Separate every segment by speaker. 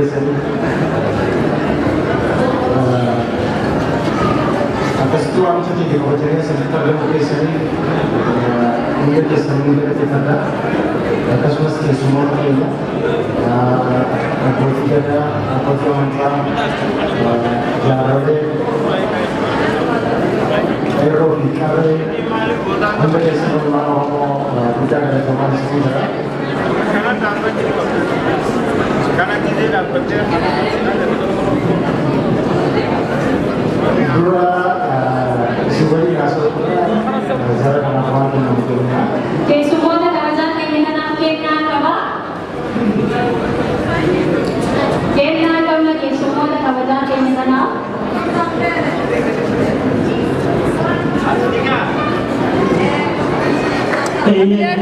Speaker 1: kesan. Atas itu aku saja di bawah ceria sekitar 5 kesan. Mungkin kesan mungkin kita atas masih semua kayaknya. Aku tidak ada apa cuma jalan Aero Vicare, hampir semua orang kita ada teman semua. Karena kita dapat dua sebagai asal saya kenal dengan mereka.
Speaker 2: Jadi semua kawasan yang dengan kita apa? Kita kalau lagi semua kawasan yang dengan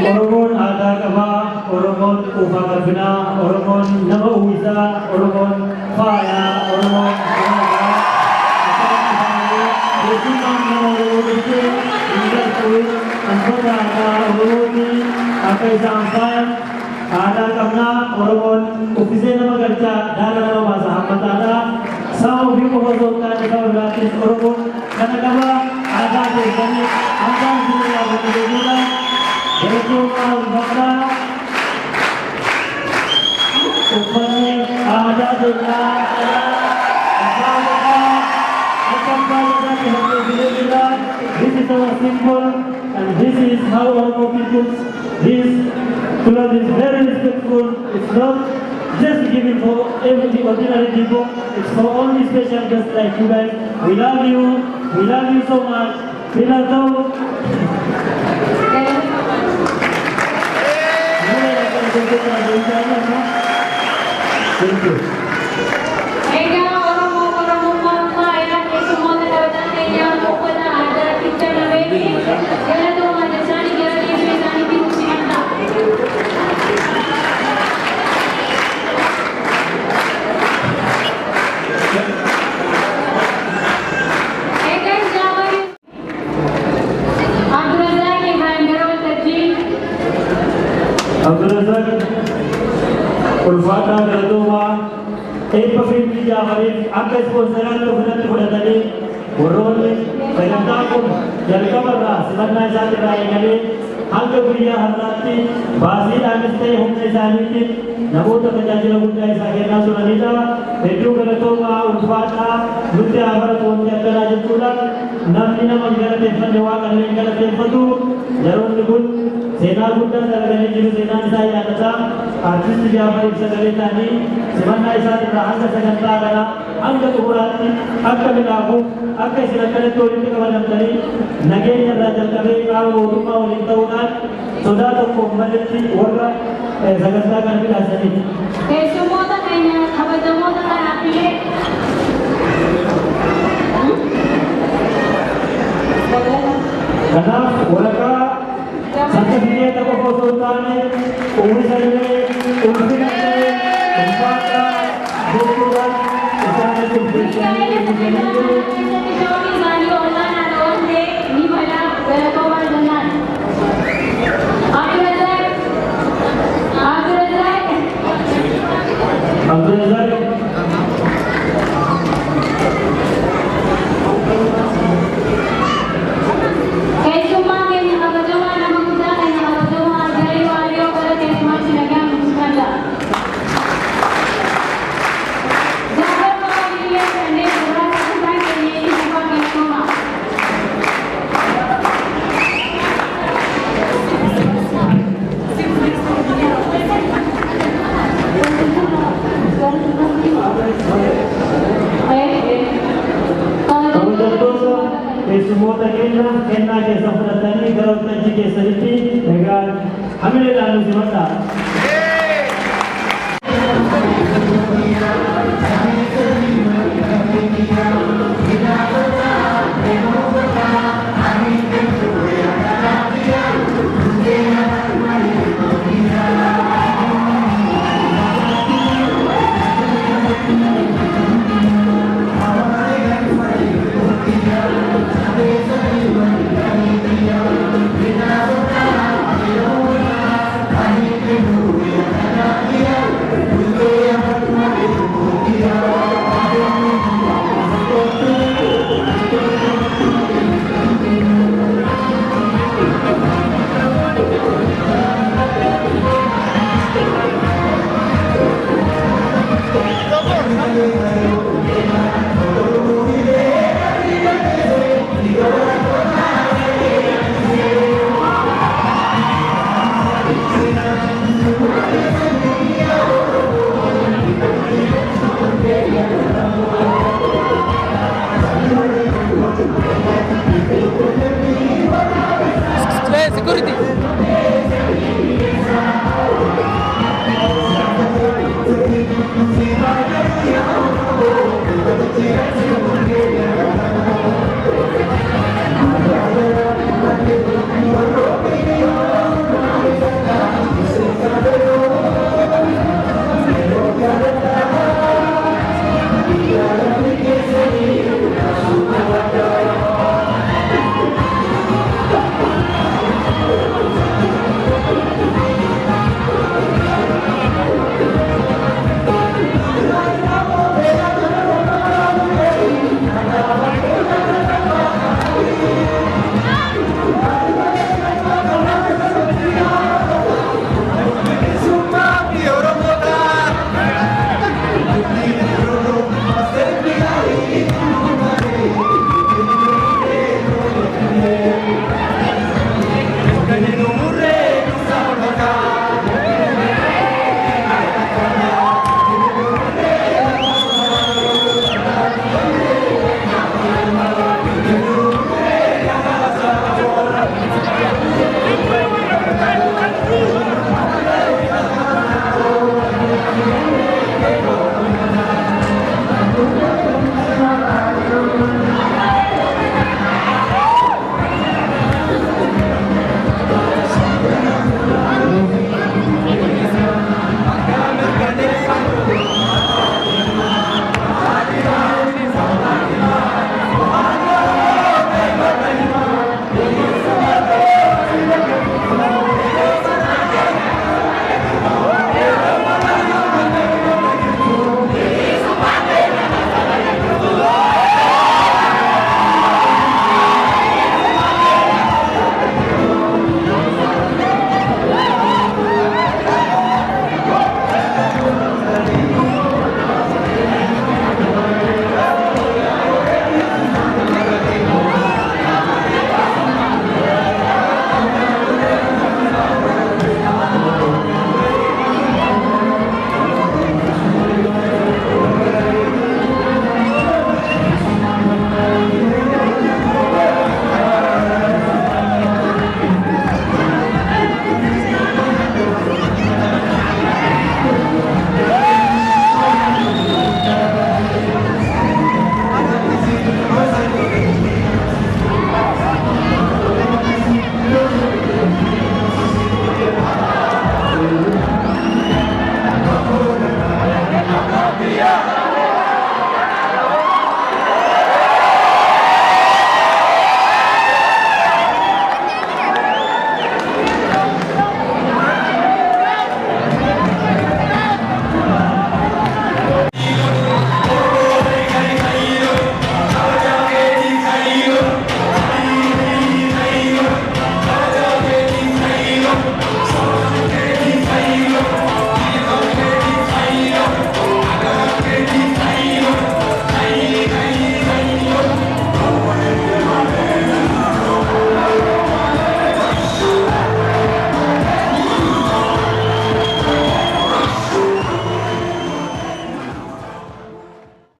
Speaker 3: Oromon ada kaba, Oromon upah berbina, Oromon nama uisa, Oromon faya, Oromon Oromon ada karena Oromon ofisnya nama kerja dan nama bahasa Hamad ada, sama bimo masukkan di bawah gratis Oromon karena kaba ada di sini, ada di sini yang berbeda. Yaitu bahwa upaya ada dengan this is our symbol and this is how our people this cloth is very respectful. It's not just given for every ordinary people, it's for only special guests like you guys. We love you so much. We love you. Thank you. Ulfata Gradova, Epafin Javarif, Akas Posaran of Natali, Uroli, Sayantapum, Jalkavara, Sivanna Satira, Algabuya Hanati, Basil Amiste, Humne Saniti, Nabuta Pajajila Buddha, Sagana Sunanita, Pedro Gradova, Ulfata, Lutia Avaratun, Yakarajatula, Namina Mangara Tefanewa, and Lingara Tefatu, Jarun Good, Sena Buddha, Sargani, Sena Saya Kata. Artis Java Sagalani, Simana Rahanga Sagantagana, Anga Urati, Aka Minabu, Aka Sirakane Tori Kavanamari, Nagaya Rajakare, Uruma, Lintaunan, Sodata Pomaliti, Ora, Sagantagan Vilasani.
Speaker 2: Kesumota kayaknya, Kabadamota kan apiye.
Speaker 3: Karena mereka satu dunia tak berfotokan, umur saya, umur saya, tempatnya, bukan, misalnya tujuan semua terkena kena